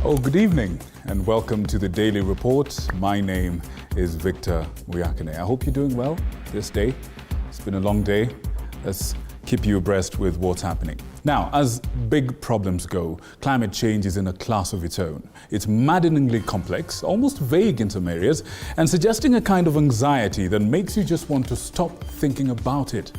Oh, good evening and welcome to the Daily Report. My name is Victor Muyakane. I hope you're doing well this day. It's been a long day. Let's keep you abreast with what's happening. Now, as big problems go, climate change is in a class of its own. It's maddeningly complex, almost vague in some areas, and suggesting a kind of anxiety that makes you just want to stop thinking about it.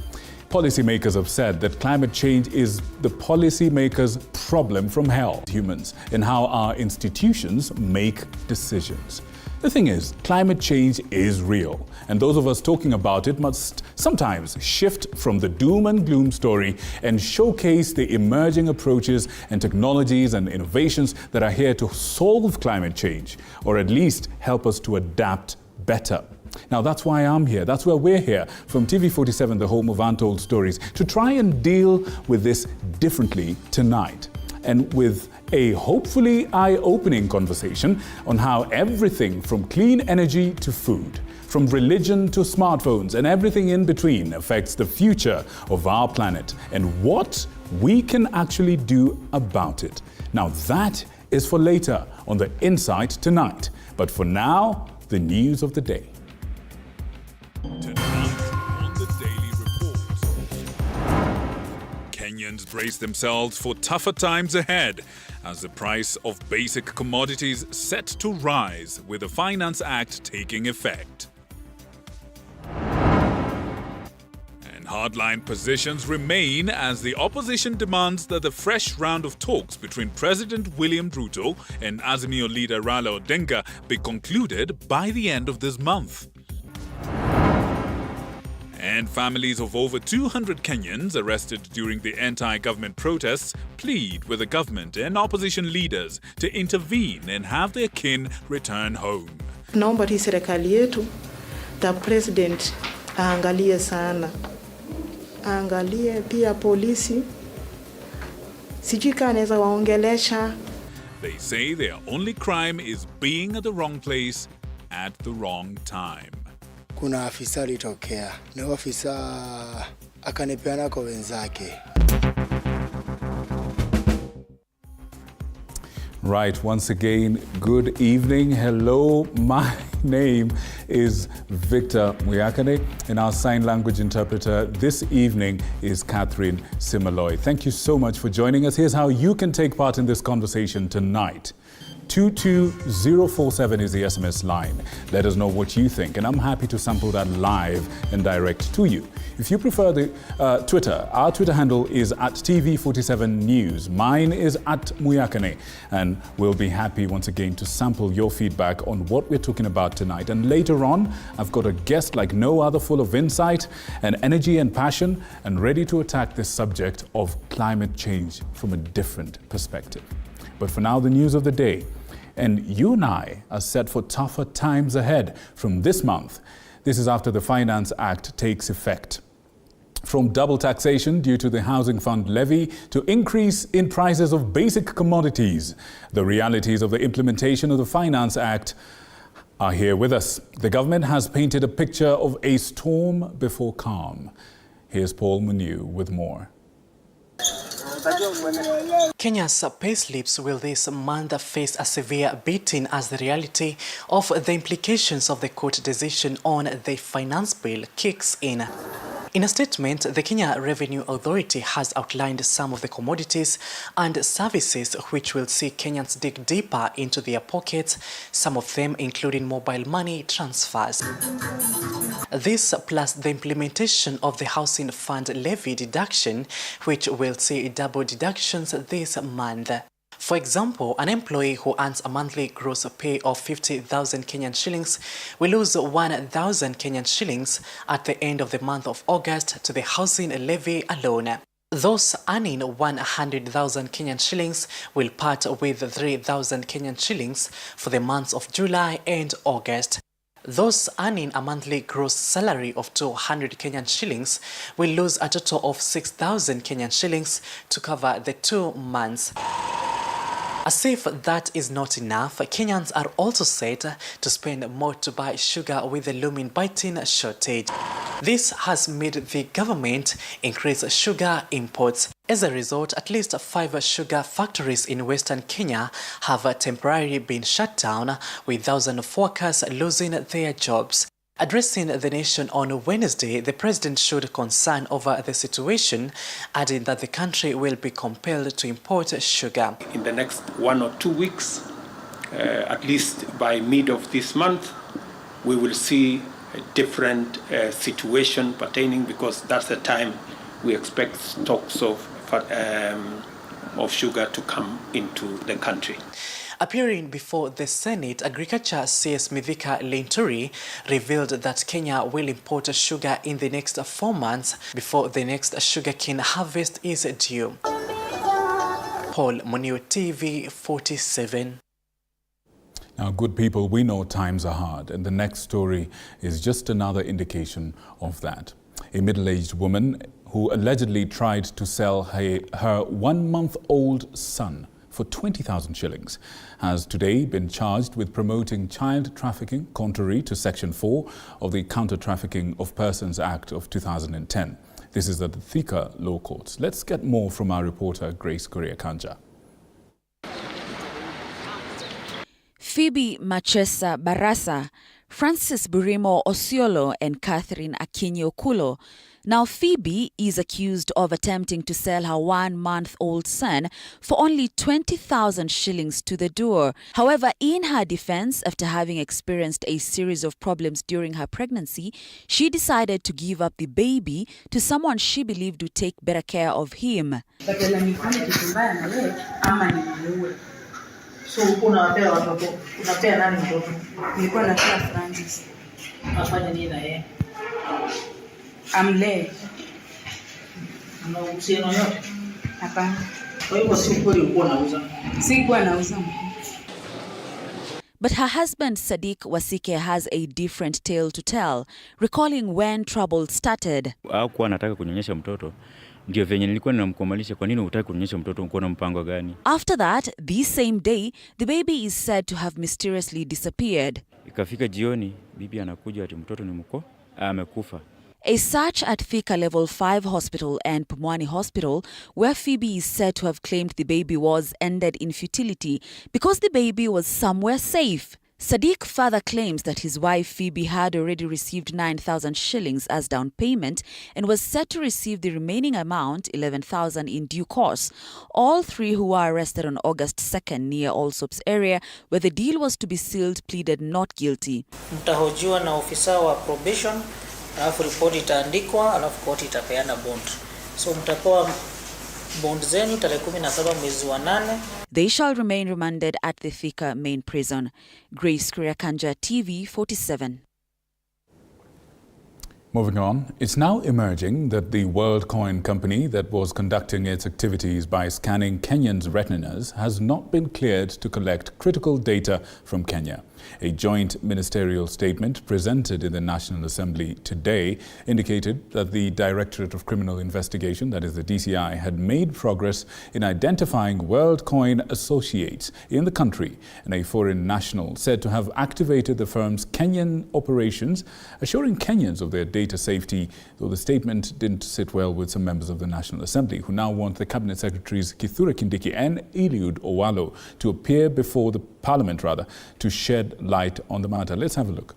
Policymakers have said that climate change is the policymakers' problem from hell, humans, in how our institutions make decisions. The thing is, climate change is real, and those of us talking about it must sometimes shift from the doom and gloom story and showcase the emerging approaches and technologies and innovations that are here to solve climate change, or at least help us to adapt better. Now, that's why I'm here. That's why we're here from TV47, the home of Untold Stories, to try and deal with this differently tonight. And with a hopefully eye-opening conversation on how everything from clean energy to food, from religion to smartphones and everything in between affects the future of our planet and what we can actually do about it. Now, that is for later on the Insight Tonight. But for now, the news of the day. Tonight on the Daily Report, Kenyans brace themselves for tougher times ahead as the price of basic commodities set to rise with the Finance Act taking effect. And hardline positions remain as the opposition demands that the fresh round of talks between President William Ruto and Azimio leader Raila Odinga be concluded by the end of this month. And families of over 200 Kenyans arrested during the anti-government protests plead with the government and opposition leaders to intervene and have their kin return home. Naomba hii serikali yetu, the president aangalie sana. Aangalie pia polisi. Sijui kama anaweza waongelesha. They say their only crime is being at the wrong place at the wrong time. Kuna afisa alitokea na afisa akanipeana kwa wenzake. Right, once again, good evening. Hello, my name is Victor Muyakane, and our sign language interpreter this evening is Catherine Simaloy. Thank you so much for joining us. Here's how you can take part in this conversation tonight. 22047 is the SMS line. Let us know what you think, and I'm happy to sample that live and direct to you. If you prefer the Twitter, our Twitter handle is @TV47News. Mine is @Muyakane, and we'll be happy once again to sample your feedback on what we're talking about tonight. And later on, I've got a guest like no other, full of insight and energy and passion, and ready to attack this subject of climate change from a different perspective. But for now, the news of the day. And you and I are set for tougher times ahead from this month. This is after the Finance Act takes effect. From double taxation due to the Housing Fund levy to increase in prices of basic commodities, the realities of the implementation of the Finance Act are here with us. The government has painted a picture of a storm before calm. Here's Paul Manu with more. Kenya's payslips will this month face a severe beating as the reality of the implications of the court decision on the finance bill kicks in. In a statement, the Kenya Revenue Authority has outlined some of the commodities and services which will see Kenyans dig deeper into their pockets, some of them including mobile money transfers. This plus the implementation of the Housing Fund levy deduction, which will see double deductions this month. For example, an employee who earns a monthly gross pay of 50,000 Kenyan shillings will lose 1,000 Kenyan shillings at the end of the month of August to the housing levy alone. Those earning 100,000 Kenyan shillings will part with 3,000 Kenyan shillings for the months of July and August. Those earning a monthly gross salary of 200 Kenyan shillings will lose a total of 6,000 Kenyan shillings to cover the 2 months. As if that is not enough, Kenyans are also set to spend more to buy sugar with the looming biting shortage. This has made the government increase sugar imports. As a result, at least 5 sugar factories in Western Kenya have temporarily been shut down, with thousands of workers losing their jobs. Addressing the nation on Wednesday, the president showed concern over the situation, adding that the country will be compelled to import sugar. In the next 1 or 2 weeks, at least by mid of this month, we will see a different situation pertaining, because that's the time we expect stocks of sugar to come into the country. Appearing before the Senate, Agriculture CS Mithika Linturi revealed that Kenya will import sugar in the next 4 months before the next sugarcane harvest is due. Paul Munio, TV 47. Now, good people, we know times are hard, and the next story is just another indication of that. A middle-aged woman who allegedly tried to sell her 1-month-old son for 20,000 shillings has today been charged with promoting child trafficking, contrary to Section 4 of the Counter-Trafficking of Persons Act of 2010. This is at the Thika Law Courts. Let's get more from our reporter, Grace Korea-Kanja. Phoebe Machesa Barasa, Francis Burimo Osiolo and Catherine Akinyi Okulo. Now Phoebe is accused of attempting to sell her 1-month-old son for only 20,000 shillings to the door. However, in her defense, after having experienced a series of problems during her pregnancy, she decided to give up the baby to someone she believed would take better care of him. So unawapea watoto, unapea nani mtoto? Nilikuwa napea Francis. Afanye nini na yeye? Amlee. Ana uhusiano yote? Hapana. Kwa hivyo si ukweli ulikuwa unauza? Sikuwa nauza. But her husband Sadiq Wasike has a different tale to tell, recalling when trouble started. Hakuwa anataka kunyonyesha mtoto. Ndio venye nilikuwa ninamkomalisha, kwa nini hutaki kunyonyesha mtoto, uko na mpango gani? After that, this same day, the baby is said to have mysteriously disappeared. Ikafika jioni, bibi anakuja ati mtoto ni amekufa. A search at Thika Level 5 Hospital and Pumwani Hospital, where Phoebe is said to have claimed the baby was, ended in futility because the baby was somewhere safe. Sadiq further claims that his wife Phoebe had already received 9,000 shillings as down payment and was set to receive the remaining amount, 11,000, in due course. All three who were arrested on August 2nd near Allsops area, where the deal was to be sealed, pleaded not guilty. Mtahojiwa na ofisa wa probation, alafu report itaandikwa, alafu court itapeana bond. So mtapewa bond zenu tarehe 17 mwezi wa 8. They shall remain remanded at the Thika main prison. Grace Korea-Kanja, TV 47. Moving on, it's now emerging that the Worldcoin company that was conducting its activities by scanning Kenyans' retinas has not been cleared to collect critical data from Kenya. A joint ministerial statement presented in the National Assembly today indicated that the Directorate of Criminal Investigation, that is the DCI, had made progress in identifying Worldcoin associates in the country, and a foreign national said to have activated the firm's Kenyan operations, assuring Kenyans of their data safety, though the statement didn't sit well with some members of the National Assembly, who now want the Cabinet Secretaries Kithure Kindiki and Eliud Owalo to appear before the Parliament, to shed light on the matter. Let's have a look.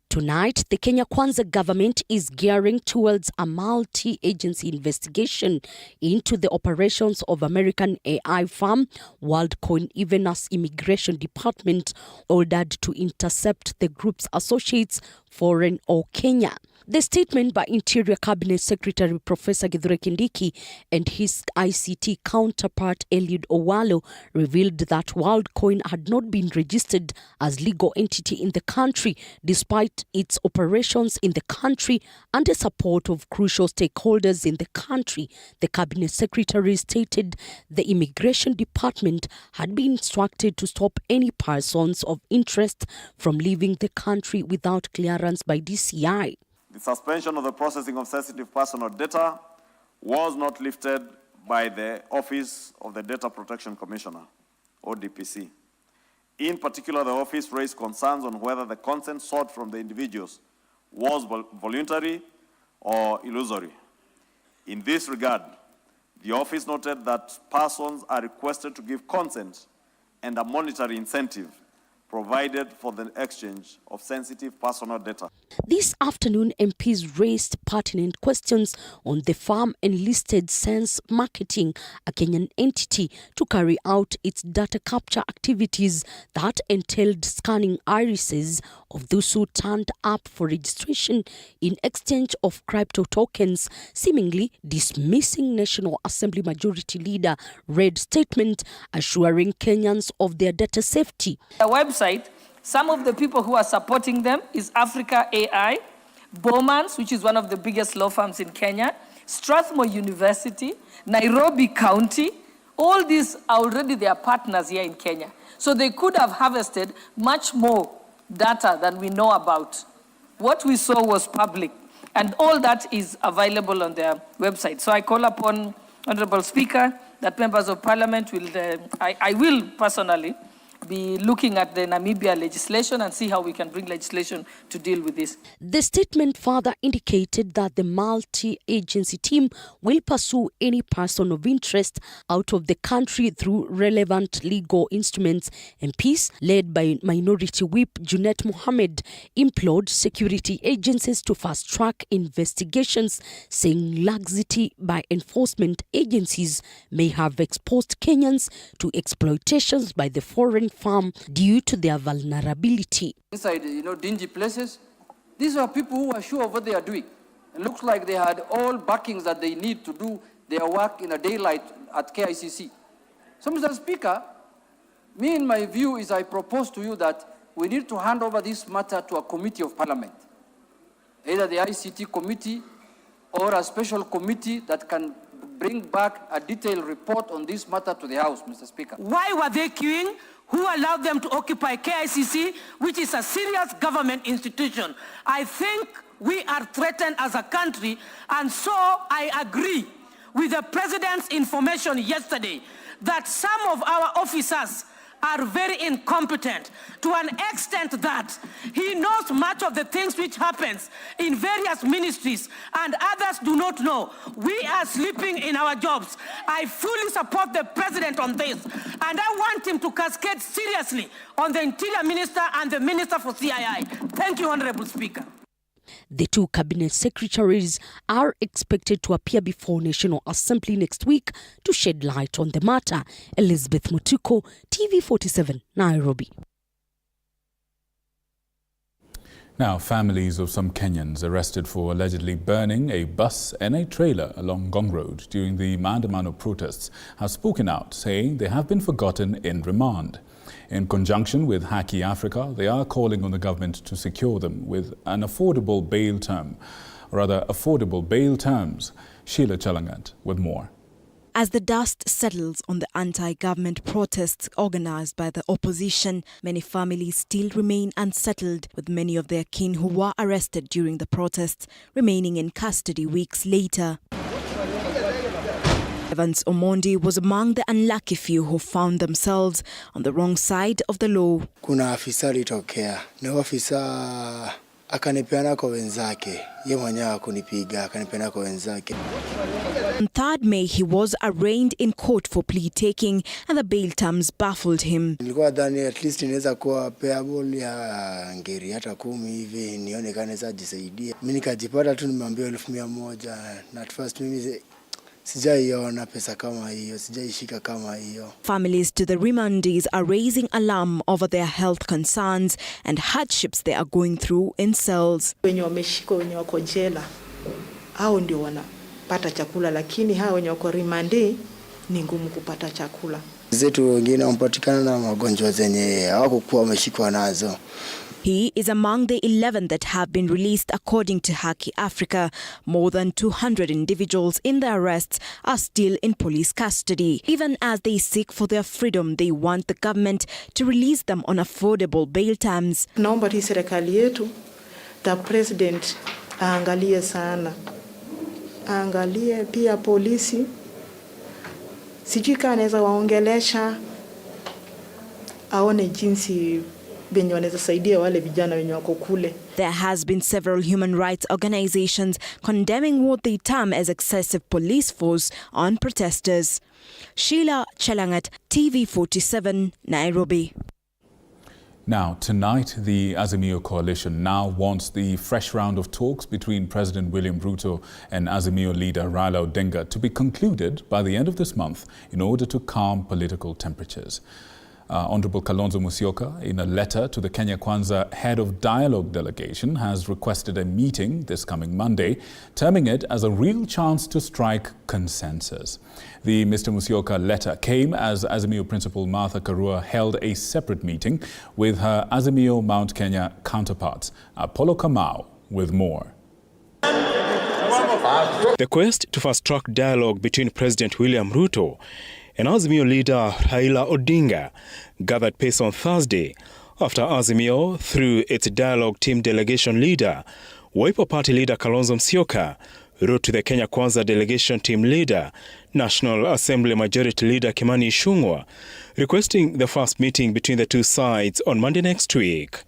Tonight, the Kenya Kwanza government is gearing towards a multi-agency investigation into the operations of American AI firm Worldcoin, even as Immigration Department ordered to intercept the group's associates, foreign or Kenya. The statement by Interior Cabinet Secretary Professor Kithure Kindiki and his ICT counterpart Eliud Owalo revealed that Worldcoin had not been registered as legal entity in the country despite its operations in the country and the support of crucial stakeholders in the country. The Cabinet Secretary stated the Immigration Department had been instructed to stop any persons of interest from leaving the country without clearance by DCI. The suspension of the processing of sensitive personal data was not lifted by the Office of the Data Protection Commissioner, or DPC. In particular, the office raised concerns on whether the consent sought from the individuals was voluntary or illusory. In this regard, the office noted that persons are requested to give consent and a monetary incentive provided for the exchange of sensitive personal data. This afternoon, MPs raised pertinent questions on the firm enlisted Sense Marketing, a Kenyan entity, to carry out its data capture activities that entailed scanning irises of those who turned up for registration in exchange of crypto tokens, seemingly dismissing National Assembly Majority Leader Red's statement assuring Kenyans of their data safety. The website, some of the people who are supporting them is Africa AI, Bowman's, which is one of the biggest law firms in Kenya, Strathmore University, Nairobi County. All these are already their partners here in Kenya. So they could have harvested much more data than we know about. What we saw was public, and all that is available on their website. So I call upon Honorable Speaker that members of Parliament will, I will personally be looking at the Namibia legislation and see how we can bring legislation to deal with this. The statement further indicated that the multi-agency team will pursue any person of interest out of the country through relevant legal instruments. MPs, led by Minority Whip Junet Mohammed, implored security agencies to fast-track investigations, saying laxity by enforcement agencies may have exposed Kenyans to exploitations by the foreign farm due to their vulnerability. Inside, dingy places, these are people who are sure of what they are doing. It looks like they had all backings that they need to do their work in a daylight at KICC. So, Mr. Speaker, me in my view is I propose to you that we need to hand over this matter to a committee of Parliament, either the ICT committee or a special committee that can bring back a detailed report on this matter to the House, Mr. Speaker. Why were they queuing? Who allowed them to occupy KICC, which is a serious government institution? I think we are threatened as a country, and so I agree with the President's information yesterday that some of our officers are very incompetent to an extent that he knows much of the things which happens in various ministries and others do not know. We are sleeping in our jobs. I fully support the President on this, and I want him to cascade seriously on the Interior Minister and the Minister for CII. Thank you, Honorable Speaker. The two cabinet secretaries are expected to appear before National Assembly next week to shed light on the matter. Elizabeth Mutuko, TV47, Nairobi. Now, families of some Kenyans arrested for allegedly burning a bus and a trailer along Ngong Road during the Maandamano protests have spoken out, saying they have been forgotten in remand. In conjunction with Haki Africa, they are calling on the government to secure them with an affordable bail term, or rather affordable bail terms. Sheila Chalangat with more. As the dust settles on the anti-government protests organized by the opposition, many families still remain unsettled, with many of their kin who were arrested during the protests remaining in custody weeks later. Evans Omondi was among the unlucky few who found themselves on the wrong side of the law. Kuna afisa alitokea. Ni afisa akanipeana kwa wenzake. Yeye mwenyewe akunipiga, akanipeana kwa wenzake. On 3rd May, he was arraigned in court for plea taking, and the bail terms baffled him. Nilikuwa dhani at least inaweza kuwa payable ya ngiri hata 10 hivi nione kama naweza jisaidia. Mimi nikajipata tu nimeambiwa 1,100 na at first mimi sijaiona pesa kama hiyo, sijaishika kama hiyo. Families to the remandees are raising alarm over their health concerns and hardships they are going through in cells. Wenye wameshika, wenye wako jela, hao ndio wanapata chakula, lakini hao wenye wako remandee ni ngumu kupata chakula. Zetu wengine wampatikana na magonjwa zenye hawakuwa wameshikwa nazo. He is among the 11 that have been released according to Haki Africa. More than 200 individuals in the arrests are still in police custody. Even as they seek for their freedom, they want the government to release them on affordable bail terms. Naomba hii serikali yetu, the President aangalie sana. Aangalie pia polisi. Sijui kama anaweza waongelesha, aone jinsi venye wanaweza saidia wale vijana wenye wako kule. There has been several human rights organizations condemning what they term as excessive police force on protesters. Sheila Chelangat, TV47, Nairobi. Now, tonight, the Azimio coalition now wants the fresh round of talks between President William Ruto and Azimio leader Raila Odinga to be concluded by the end of this month in order to calm political temperatures. Honorable Kalonzo Musyoka, in a letter to the Kenya Kwanza head of dialogue delegation, has requested a meeting this coming Monday, terming it as a real chance to strike consensus. The Mr. Musyoka letter came as Azimio principal Martha Karua held a separate meeting with her Azimio Mount Kenya counterparts. Apollo Kamau with more. The quest to fast-track dialogue between President William Ruto and Azimio leader Raila Odinga gathered pace on Thursday after Azimio, through its dialogue team delegation leader, Wiper Party leader Kalonzo Musyoka, wrote to the Kenya Kwanza delegation team leader, National Assembly Majority Leader Kimani Ichung'wah, requesting the first meeting between the two sides on Monday next week.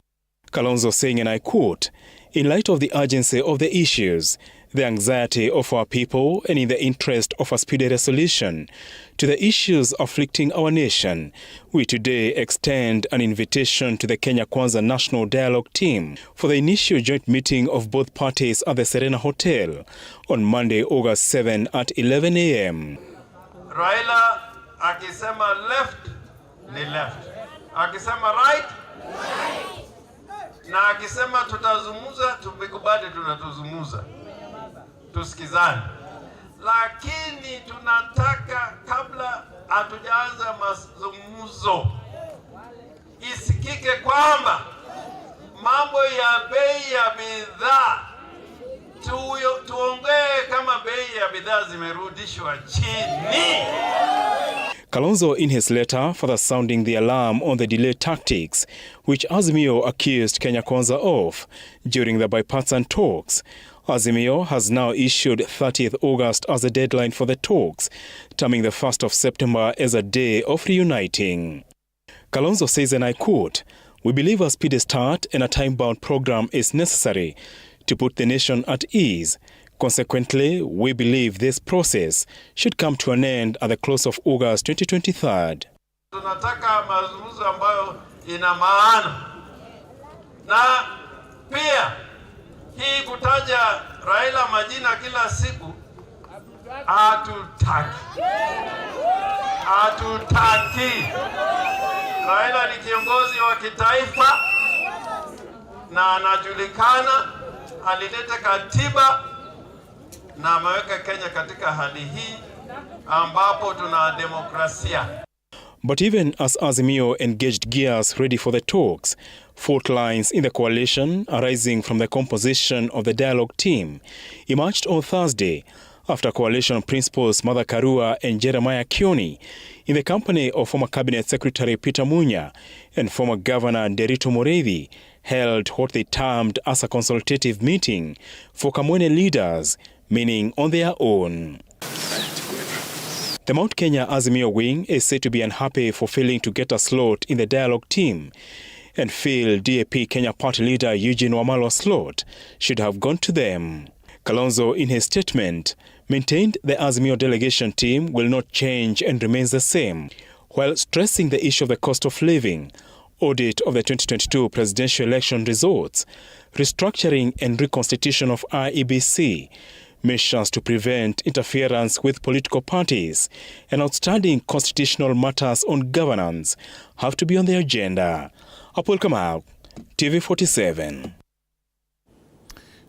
Kalonzo saying, and I quote, "In light of the urgency of the issues, the anxiety of our people, and in the interest of a speedy resolution to the issues afflicting our nation, we today extend an invitation to the Kenya Kwanza National Dialogue Team for the initial joint meeting of both parties at the Serena Hotel on Monday, August 7 at 11 a.m. Raila akisema left ni left, akisema right, na akisema tutazungumza, tumekubali tunatuzungumza. Tusikizane, lakini tunataka kabla hatujaanza mazungumzo isikike kwamba mambo ya bei ya bidhaa tuongee kama bei ya bidhaa zimerudishwa chini. Kalonzo, in his letter, further sounding the alarm on the delay tactics which Azimio accused Kenya Kwanza of during the bipartisan talks. Azimio has now issued 30th August as a deadline for the talks, terming the 1st of September as a day of reuniting. Kalonzo says, and I quote, "We believe a speedy start and a time-bound program is necessary to put the nation at ease. Consequently, we believe this process should come to an end at the close of August 2023. Tunataka mazungumzo ambayo ina maana. Na pia hii kutaja Raila majina kila siku hatutaki. Raila ni kiongozi wa kitaifa na anajulikana, alileta katiba na ameweka Kenya katika hali hii ambapo tuna demokrasia. But even as Azimio engaged gears ready for the talks, fault lines in the coalition arising from the composition of the dialogue team emerged on Thursday after coalition principals Martha Karua and Jeremiah Kioni, in the company of former Cabinet Secretary Peter Munya and former Governor Derito Mureithi, held what they termed as a consultative meeting for Kamwene leaders, meaning on their own. The Mount Kenya Azimio wing is said to be unhappy for failing to get a slot in the dialogue team and feel DAP Kenya Party leader Eugene Wamalwa's slot should have gone to them. Kalonzo, in his statement, maintained the Azimio delegation team will not change and remains the same, while stressing the issue of the cost of living, audit of the 2022 presidential election results, restructuring and reconstitution of IEBC, measures to prevent interference with political parties, and outstanding constitutional matters on governance have to be on the agenda. Apol Kamau, TV47.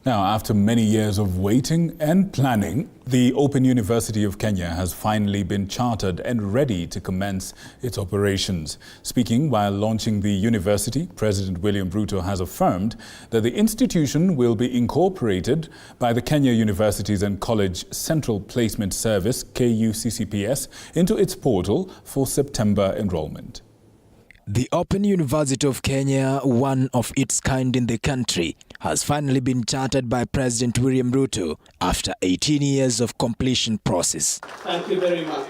Now, after many years of waiting and planning, the Open University of Kenya has finally been chartered and ready to commence its operations. Speaking while launching the university, President William Ruto has affirmed that the institution will be incorporated by the Kenya Universities and College Central Placement Service, KUCCPS, into its portal for September enrollment. The Open University of Kenya, one of its kind in the country, has finally been chartered by President William Ruto after 18 years of completion process. Thank you very much.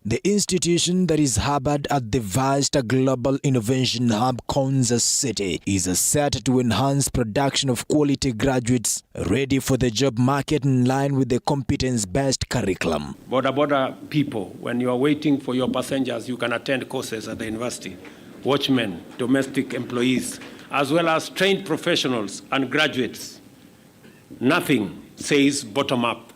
The institution that is harbored at the vast global innovation hub Kansas City is set to enhance production of quality graduates ready for the job market in line with the competence-based curriculum. Border people, when you are waiting for your passengers, you can attend courses at the university. Watchmen, domestic employees, as well as trained professionals and graduates. Nothing says bottom-up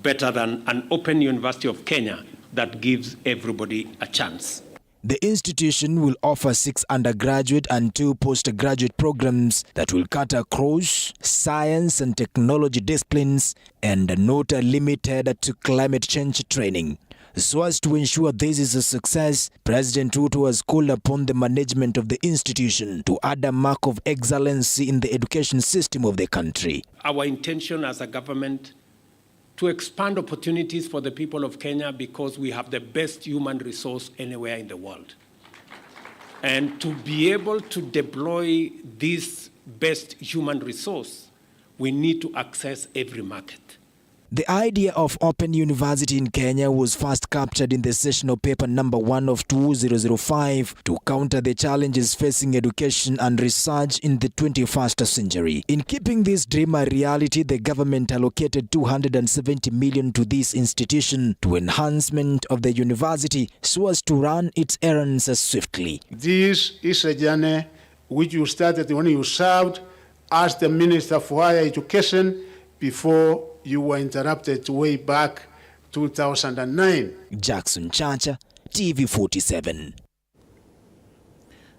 better than an open University of Kenya that gives everybody a chance. The institution will offer 6 undergraduate and 2 postgraduate programs that will cut across science and technology disciplines and are not limited to climate change training. So as to ensure this is a success, President Ruto has called upon the management of the institution to add a mark of excellence in the education system of the country. Our intention as a government to expand opportunities for the people of Kenya because we have the best human resource anywhere in the world. And to be able to deploy this best human resource, we need to access every market. The idea of Open University in Kenya was first captured in the sessional paper number 1 of 2005 to counter the challenges facing education and research in the 21st century. In keeping this dream a reality, the government allocated 270 million to this institution to enhancement of the university so as to run its errands swiftly. This is a journey which you started when you served as the Minister for Higher Education before you were interrupted way back 2009. Jackson Chacha, TV47.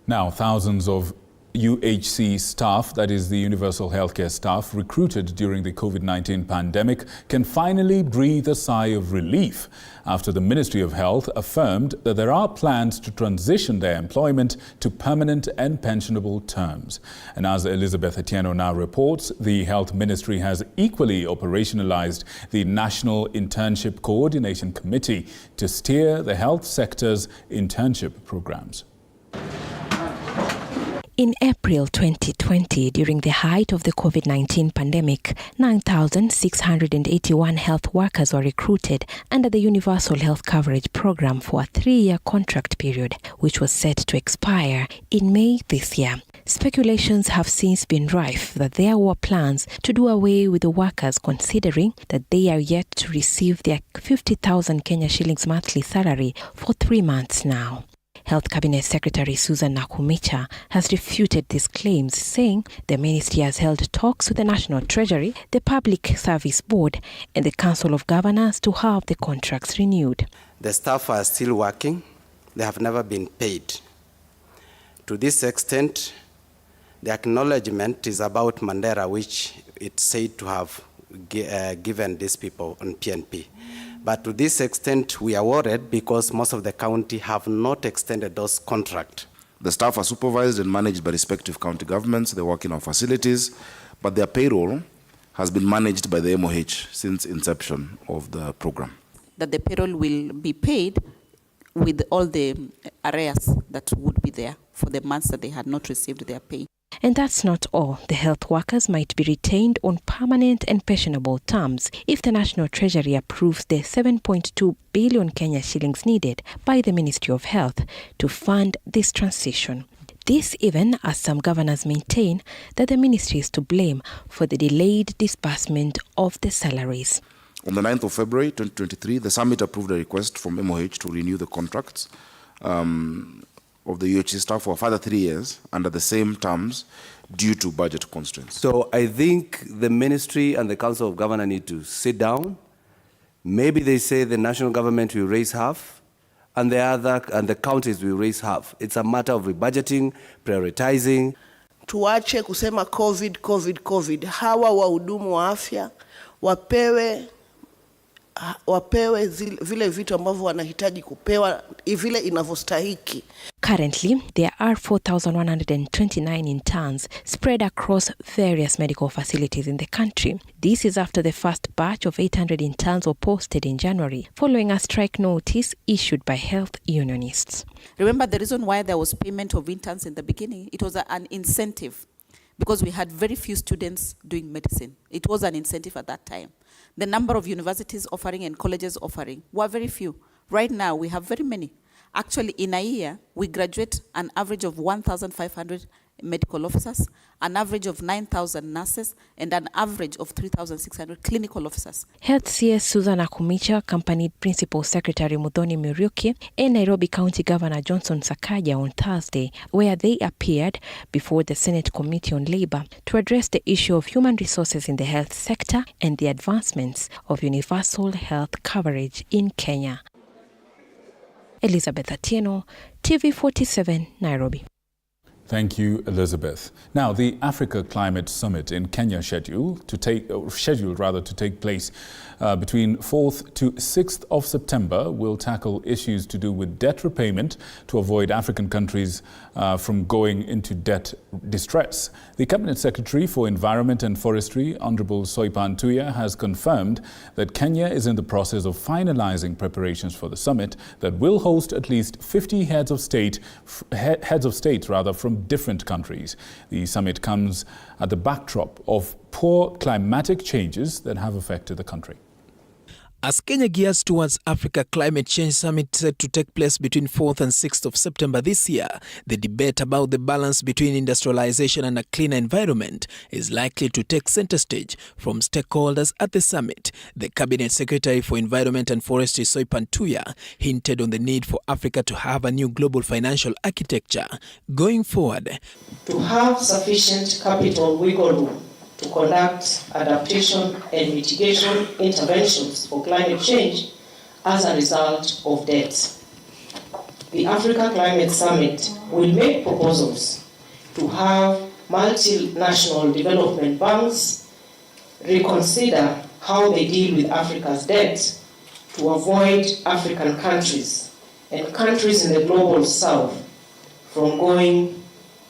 Now, thousands of UHC staff, that is the Universal Healthcare staff, recruited during the COVID-19 pandemic can finally breathe a sigh of relief after the Ministry of Health affirmed that there are plans to transition their employment to permanent and pensionable terms. And as Elizabeth Atieno now reports, the Health Ministry has equally operationalized the National Internship Coordination Committee to steer the health sector's internship programs. In April 2020, during the height of the COVID-19 pandemic, 9,681 health workers were recruited under the Universal Health Coverage Program for a 3-year contract period, which was set to expire in May this year. Speculations have since been rife that there were plans to do away with the workers, considering that they are yet to receive their 50,000 Kenya shillings monthly salary for 3 months now. Health Cabinet Secretary Susan Nakumicha has refuted these claims, saying the ministry has held talks with the National Treasury, the Public Service Board, and the Council of Governors to have the contracts renewed. The staff are still working. They have never been paid. To this extent, the acknowledgement is about Mandera, which it's said to have given these people on PNP. But to this extent, we are worried because most of the county have not extended those contracts. The staff are supervised and managed by respective county governments. They work in our facilities, but their payroll has been managed by the MOH since inception of the program. That the payroll will be paid with all the arrears that would be there for the months that they had not received their pay. And that's not all. The health workers might be retained on permanent and pensionable terms if the National Treasury approves the 7.2 billion Kenya shillings needed by the Ministry of Health to fund this transition. This even as some governors maintain that the ministry is to blame for the delayed disbursement of the salaries. On the 9th of February 2023, the summit approved a request from MOH to renew the contracts of the UHC staff for a further 3 years under the same terms due to budget constraints. So I think the ministry and the Council of Governors need to sit down. Maybe they say the national government will raise half and the counties will raise half. It's a matter of rebudgeting, prioritizing. Tuache kusema COVID. Hawa wahudumu wa afya wapewe vile vitu ambavyo wanahitaji kupewa vile inavyostahiki. Currently, there are 4,129 interns spread across various medical facilities in the country. This is after the first batch of 800 interns were posted in January, following a strike notice issued by health unionists. Remember the reason why there was payment of interns in the beginning? It was an incentive because we had very few students doing medicine. It was an incentive at that time. The number of universities offering and colleges offering were very few. Right now, we have very many. Actually, in a year, we graduate an average of 1,500 medical officers, an average of 9,000 nurses, and an average of 3,600 clinical officers. Health CS Susan Akumicha accompanied Principal Secretary Muthoni Muriuki and Nairobi County Governor Johnson Sakaja on Thursday, where they appeared before the Senate Committee on Labor to address the issue of human resources in the health sector and the advancements of universal health coverage in Kenya. Elizabeth Atieno, TV47, Nairobi. Thank you, Elizabeth. Now, the Africa Climate Summit in Kenya scheduled to take place between 4th to 6th of September will tackle issues to do with debt repayment to avoid African countries from going into debt distress. The Cabinet Secretary for Environment and Forestry, Honorable Soipan Tuya, has confirmed that Kenya is in the process of finalizing preparations for the summit that will host at least 50 heads of state from different countries. The summit comes at the backdrop of poor climatic changes that have affected the country. As Kenya gears towards Africa Climate Change Summit set to take place between 4th and 6th of September this year, the debate about the balance between industrialization and a cleaner environment is likely to take center stage from stakeholders at the summit. The Cabinet Secretary for Environment and Forestry, Soipan Tuya, hinted on the need for Africa to have a new global financial architecture going forward. To have sufficient capital wiggle room to conduct adaptation and mitigation interventions for climate change as a result of debt. The Africa Climate Summit will make proposals to have multinational development banks reconsider how they deal with Africa's debt to avoid African countries and countries in the global south from going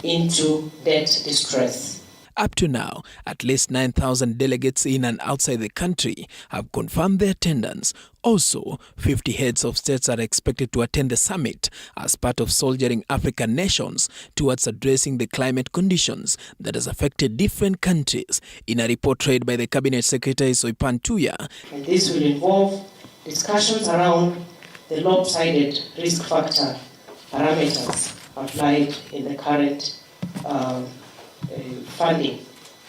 into debt distress. Up to now, at least 9,000 delegates in and outside the country have confirmed their attendance. Also, 50 heads of states are expected to attend the summit as part of soldiering African nations towards addressing the climate conditions that has affected different countries. In a report read by the Cabinet Secretary Soipan Tuya, and this will involve discussions around the lopsided risk factor parameters applied in the current funding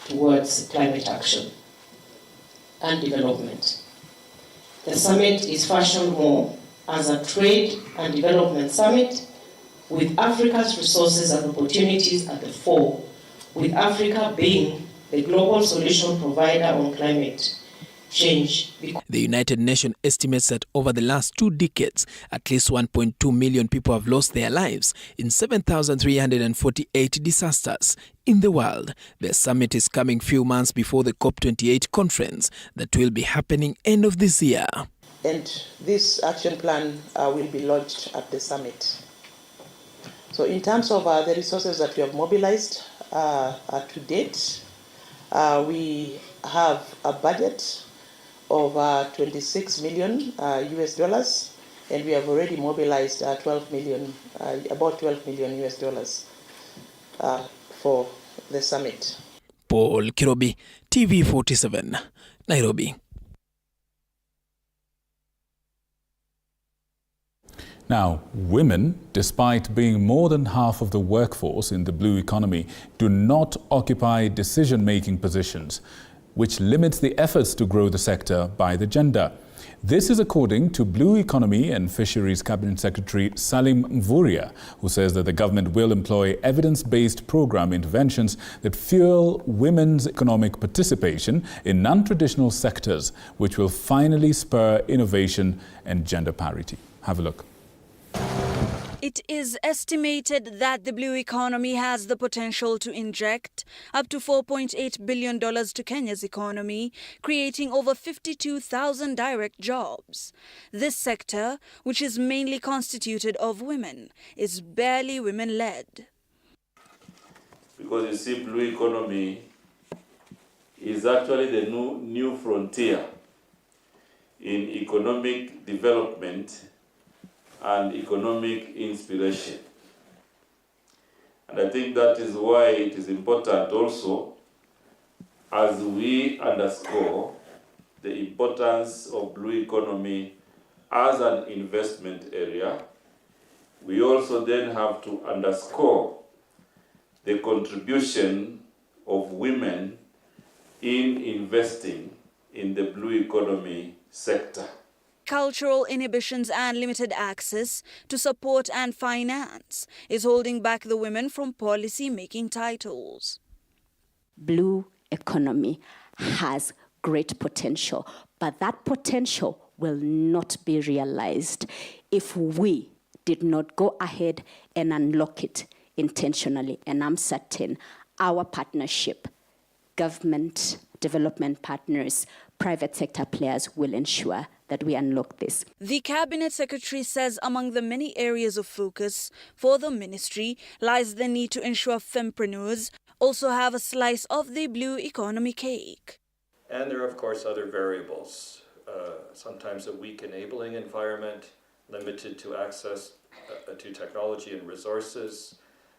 towards climate action and development. The summit is fashioned more as a trade and development summit with Africa's resources and opportunities at the fore, with Africa being the global solution provider on climate change. The United Nations estimates that over the last 2 decades, at least 1.2 million people have lost their lives in 7,348 disasters in the world. The summit is coming few months before the COP28 conference that will be happening end of this year. And this action plan will be launched at the summit. So in terms of the resources that we have mobilized to date, we have a budget of 26 million US dollars, and we have already mobilized 12 million, about 12 million US dollars for the summit. Paul Kirobi, TV47, Nairobi. Now, women, despite being more than half of the workforce in the blue economy, do not occupy decision-making positions, which limits the efforts to grow the sector by the gender. This is according to Blue Economy and Fisheries Cabinet Secretary Salim Mvurya, who says that the government will employ evidence-based program interventions that fuel women's economic participation in non-traditional sectors, which will finally spur innovation and gender parity. Have a look. It is estimated that the blue economy has the potential to inject up to $4.8 billion to Kenya's economy, creating over 52,000 direct jobs. This sector, which is mainly constituted of women, is barely women-led. Because you see, blue economy is actually the new frontier in economic development and economic inspiration. And I think that is why it is important also, as we underscore the importance of blue economy as an investment area, we also then have to underscore the contribution of women in investing in the blue economy sector. Cultural inhibitions and limited access to support and finance is holding back the women from policy-making titles. Blue economy has great potential, but that potential will not be realized if we did not go ahead and unlock it intentionally. And I'm certain our partnership, government, development partners, private sector players will ensure that we unlock this. The Cabinet Secretary says among the many areas of focus for the ministry lies the need to ensure fempreneurs also have a slice of the blue economy cake. And there are, of course, other variables. Sometimes a weak enabling environment, limited to access to technology and resources.